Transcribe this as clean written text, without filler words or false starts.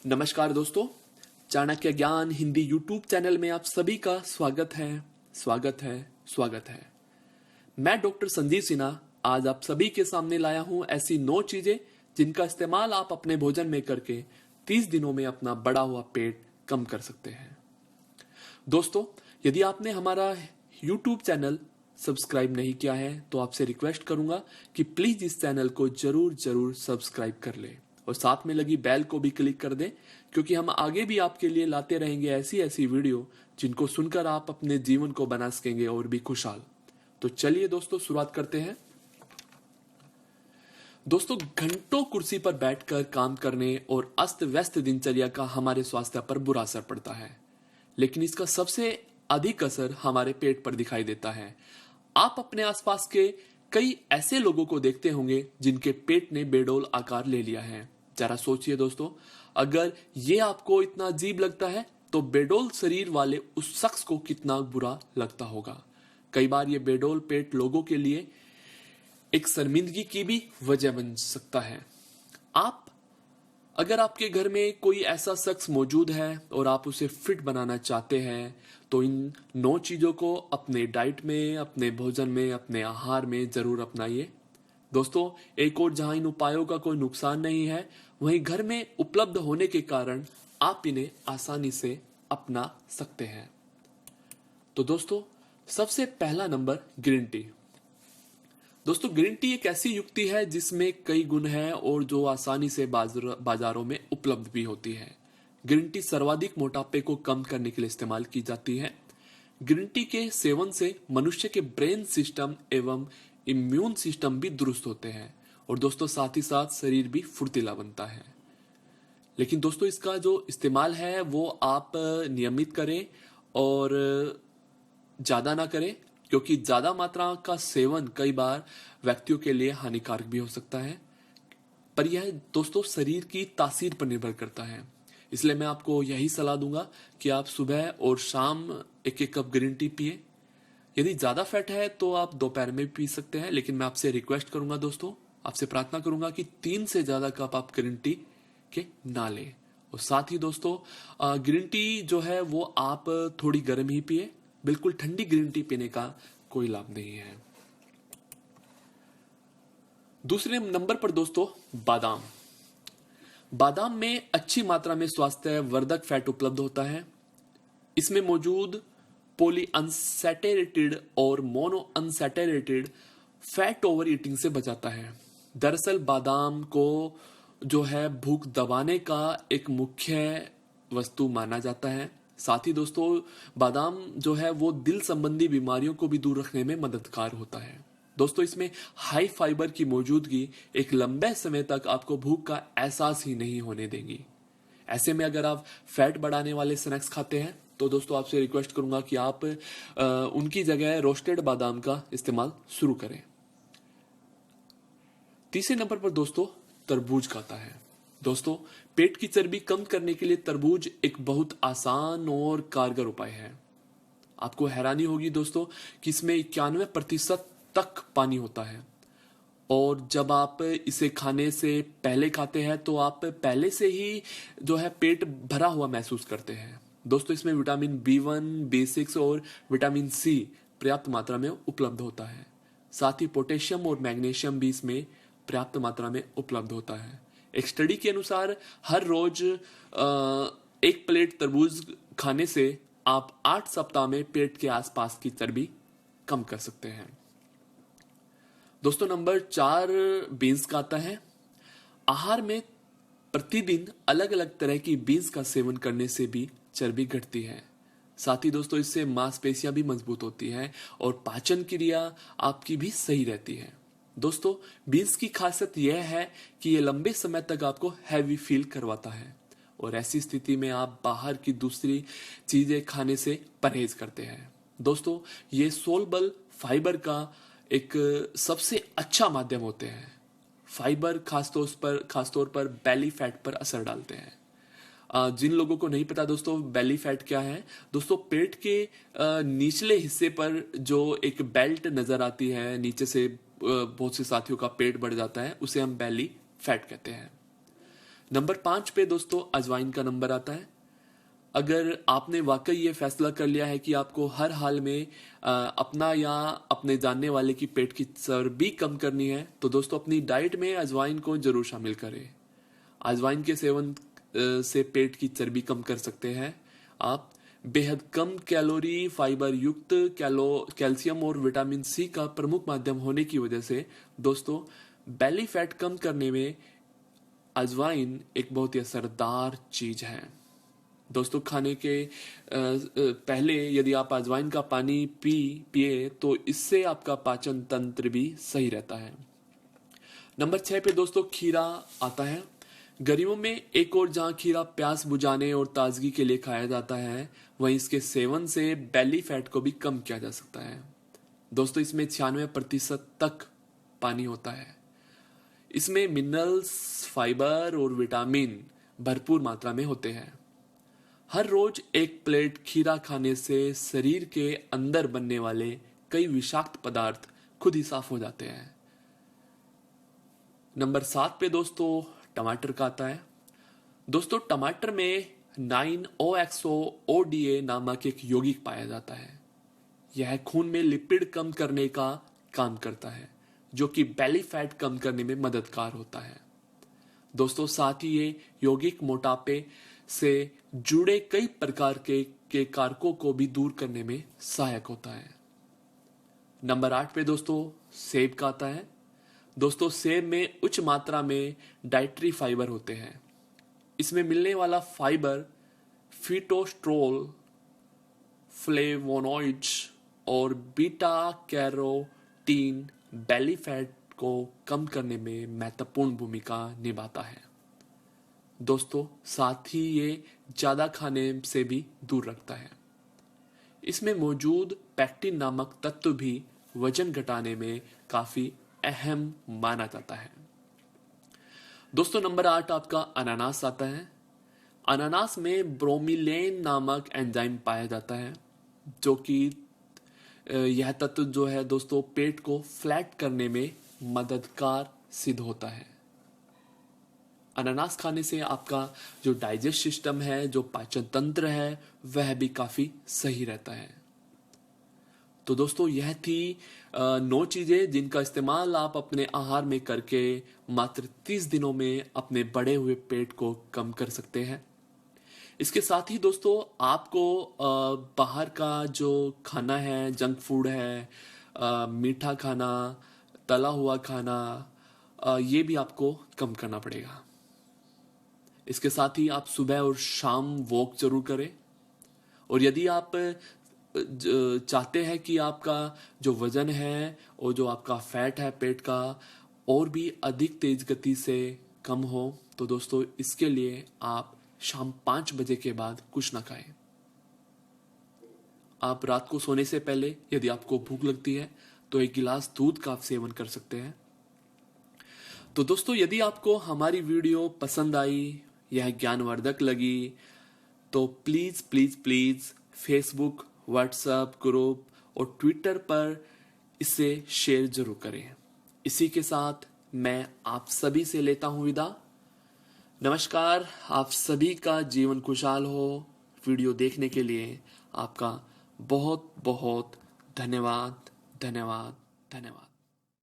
नमस्कार दोस्तों, चाणक्य ज्ञान हिंदी यूट्यूब चैनल में आप सभी का स्वागत है। मैं डॉक्टर संजीव सिन्हा आज आप सभी के सामने लाया हूं ऐसी 9 चीजें जिनका इस्तेमाल आप अपने भोजन में करके 30 दिनों में अपना बढ़ा हुआ पेट कम कर सकते हैं। दोस्तों, यदि आपने हमारा यूट्यूब चैनल सब्सक्राइब नहीं किया है तो आपसे रिक्वेस्ट करूंगा कि प्लीज इस चैनल को जरूर सब्सक्राइब कर ले और साथ में लगी बेल को भी क्लिक कर दें, क्योंकि हम आगे भी आपके लिए लाते रहेंगे ऐसी वीडियो जिनको सुनकर आप अपने जीवन को बना सकेंगे और भी खुशहाल। तो चलिए दोस्तों, शुरुआत करते हैं। दोस्तों, घंटों कुर्सी पर बैठकर काम करने और अस्त व्यस्त दिनचर्या का हमारे स्वास्थ्य पर बुरा असर पड़ता है, लेकिन इसका सबसे अधिक असर हमारे पेट पर दिखाई देता है। आप अपने आसपास के कई ऐसे लोगों को देखते होंगे जिनके पेट ने बेडौल आकार ले लिया है। जरा सोचिए दोस्तों, अगर ये आपको इतना अजीब लगता है तो बेडौल शरीर वाले उस शख्स को कितना बुरा लगता होगा। कई बार ये बेडौल पेट लोगों के लिए एक शर्मिंदगी की भी वजह बन सकता है। अगर आपके घर में कोई ऐसा शख्स मौजूद है और आप उसे फिट बनाना चाहते हैं तो इन 9 चीजों को अपने डाइट में, अपने भोजन में, अपने आहार में जरूर अपनाइए। दोस्तों, एक और जहां इन उपायों का कोई नुकसान नहीं है, वहीं घर में उपलब्ध होने के कारण आप इन्हें आसानी से अपना सकते हैं। तो दोस्तों, सबसे पहला नंबर ग्रीन टी। दोस्तों, ग्रीन टी एक ऐसी युक्ति है जिसमें कई गुण हैं और जो आसानी से बाजारों में उपलब्ध भी होती है। ग्रीन टी सर्वाधिक मोटापे को कम करने के लिए इस्तेमाल की जाती है। ग्रीन टी के सेवन से मनुष्य के ब्रेन सिस्टम एवं इम्यून सिस्टम भी दुरुस्त होते हैं और दोस्तों साथ ही साथ शरीर भी फुर्तीला बनता है। लेकिन दोस्तों, इसका जो इस्तेमाल है वो आप नियमित करें और ज्यादा ना करें, क्योंकि ज्यादा मात्रा का सेवन कई बार व्यक्तियों के लिए हानिकारक भी हो सकता है। पर यह दोस्तों शरीर की तासीर पर निर्भर करता है। इसलिए मैं आपको यही सलाह दूंगा कि आप सुबह और शाम एक कप ग्रीन टी पिए। यदि ज्यादा फैट है तो आप दोपहर में भी पी सकते हैं, लेकिन मैं आपसे रिक्वेस्ट करूंगा दोस्तों, आपसे प्रार्थना करूंगा कि 3 से ज्यादा कप आप ग्रीन टी के ना लें। और साथ ही दोस्तों, ग्रीन टी जो है वो आप थोड़ी गर्म ही पिए। बिल्कुल ठंडी ग्रीन टी पीने का कोई लाभ नहीं है। दूसरे नंबर पर दोस्तों, बादाम। बादाम में अच्छी मात्रा में स्वास्थ्य वर्धक फैट उपलब्ध होता है। इसमें मौजूद पॉली अनसैचुरेटेड और mono unsaturated fat over eating से बचाता है। दरअसल बादाम को जो है भूख दबाने का एक मुख्य वस्तु माना जाता है। साथ ही दोस्तों, बादाम जो है वो दिल संबंधी बीमारियों को भी दूर रखने में मददगार होता है। दोस्तों, इसमें हाई फाइबर की मौजूदगी एक लंबे समय तक आपको भूख का एहसास ही नहीं होने देगी। ऐसे में अगर आप फैट बढ़ाने वाले स्नैक्स खाते हैं तो दोस्तों आपसे रिक्वेस्ट करूंगा कि आप उनकी जगह रोस्टेड बादाम का इस्तेमाल शुरू करें। तीसरे नंबर पर दोस्तों, तरबूज खाता है। दोस्तों, पेट की चर्बी कम करने के लिए तरबूज एक बहुत आसान और कारगर उपाय है। आपको हैरानी होगी दोस्तों कि इसमें 91% तक पानी होता है और जब आप इसे खाने से पहले खाते हैं तो आप पहले से ही जो है पेट भरा हुआ महसूस करते हैं। दोस्तों, इसमें विटामिन B1, B6 और विटामिन C पर्याप्त मात्रा में उपलब्ध होता है। साथ ही पोटेशियम और मैग्नीशियम भी इसमें पर्याप्त मात्रा में उपलब्ध होता है। एक स्टडी के अनुसार हर रोज 1 प्लेट तरबूज खाने से आप 8 सप्ताह में पेट के आसपास की चर्बी कम कर सकते हैं। दोस्तों, नंबर 4 बीन्स का आता है। आहार में प्रतिदिन अलग अलग तरह की बीन्स का सेवन करने से भी चर्बी घटती है। साथ ही दोस्तों, इससे मांसपेशियां भी मजबूत होती हैं और पाचन क्रिया आपकी भी सही रहती है। दोस्तों, बीन्स की खासियत यह है कि यह लंबे समय तक आपको हैवी फील करवाता है और ऐसी स्थिति में आप बाहर की दूसरी चीजें खाने से परहेज करते हैं। दोस्तों, ये सोलबल फाइबर का एक सबसे अच्छा माध्यम होते हैं। फाइबर खासतौर पर बेली फैट पर असर डालते हैं। जिन लोगों को नहीं पता दोस्तों बेली फैट क्या है, दोस्तों पेट के निचले हिस्से पर जो एक बेल्ट नजर आती है, नीचे से बहुत से साथियों का पेट बढ़ जाता है, उसे हम बेली फैट कहते हैं। नंबर 5 पे दोस्तों अजवाइन का नंबर आता है। अगर आपने वाकई ये फैसला कर लिया है कि आपको हर हाल में अपना या अपने जानने वाले की पेट की चर्बी कम करनी है, तो दोस्तों अपनी डाइट में अजवाइन को जरूर शामिल करें। अजवाइन के सेवन से पेट की चर्बी कम कर सकते हैं आप। बेहद कम कैलोरी, फाइबर युक्त, कैल्शियम और विटामिन सी का प्रमुख माध्यम होने की वजह से दोस्तों बेली फैट कम करने में अजवाइन एक बहुत ही असरदार चीज है। दोस्तों खाने के पहले यदि आप अजवाइन का पानी पिए तो इससे आपका पाचन तंत्र भी सही रहता है। नंबर 6 पे दोस्तों खीरा आता है। गर्मियों में एक और जहां खीरा प्यास बुझाने और ताजगी के लिए खाया जाता है, वहीं इसके सेवन से बेली फैट को भी कम किया जा सकता है। दोस्तों इसमें 96% तक पानी होता है। इसमें मिनरल्स, फाइबर और विटामिन भरपूर मात्रा में होते हैं। हर रोज एक प्लेट खीरा खाने से शरीर के अंदर बनने वाले कई विषाक्त पदार्थ खुद ही साफ हो जाते हैं। नंबर 7 पे दोस्तों टमाटर का आता है। दोस्तों टमाटर में 9-OXO-ODA नामक एक यौगिक पाया जाता है। यह खून में लिपिड कम करने का काम करता है, जो कि बेली फैट कम करने में मददगार होता है। दोस्तों साथ ही ये यौगिक मोटापे से जुड़े कई प्रकार के कारकों को भी दूर करने में सहायक होता है। नंबर 8 पे दोस्तों सेब का आता है। दोस्तों सेब में उच्च मात्रा में डाइटरी फाइबर होते हैं। इसमें मिलने वाला फाइबर फिटोस्ट्रोल, फ्लेवोनॉइड्स और बीटा कैरोटीन बेली फैट को कम करने में महत्वपूर्ण भूमिका निभाता है। दोस्तों साथ ही ये ज्यादा खाने से भी दूर रखता है। इसमें मौजूद पैक्टिन नामक तत्व भी वजन घटाने में काफी अहम माना जाता है। दोस्तों नंबर 8 आपका अनानास आता है। अनानास में ब्रोमीलेन नामक एंजाइम पाया जाता है, जो कि यह तत्व जो है दोस्तों पेट को फ्लैट करने में मददगार सिद्ध होता है। अनानास खाने से आपका जो डाइजेस्ट सिस्टम है, जो पाचन तंत्र है, वह भी काफी सही रहता है। तो दोस्तों यह थी 9 चीजें जिनका इस्तेमाल आप अपने आहार में करके मात्र 30 दिनों में अपने बढ़े हुए पेट को कम कर सकते हैं। इसके साथ ही दोस्तों आपको बाहर का जो खाना है, जंक फूड है, मीठा खाना, तला हुआ खाना, ये भी आपको कम करना पड़ेगा। इसके साथ ही आप सुबह और शाम वॉक जरूर करें। और यदि आप चाहते हैं कि आपका जो वजन है और जो आपका फैट है पेट का और भी अधिक तेज गति से कम हो, तो दोस्तों इसके लिए आप शाम 5 बजे के बाद कुछ ना खाएं। आप रात को सोने से पहले यदि आपको भूख लगती है तो 1 गिलास दूध का आप सेवन कर सकते हैं। तो दोस्तों यदि आपको हमारी वीडियो पसंद आई, यह ज्ञानवर्धक लगी, तो please please please Facebook, WhatsApp group और ट्विटर पर इसे शेयर जरूर करें। इसी के साथ मैं आप सभी से लेता हूं विदा। नमस्कार, आप सभी का जीवन खुशहाल हो। वीडियो देखने के लिए आपका बहुत बहुत धन्यवाद धन्यवाद धन्यवाद।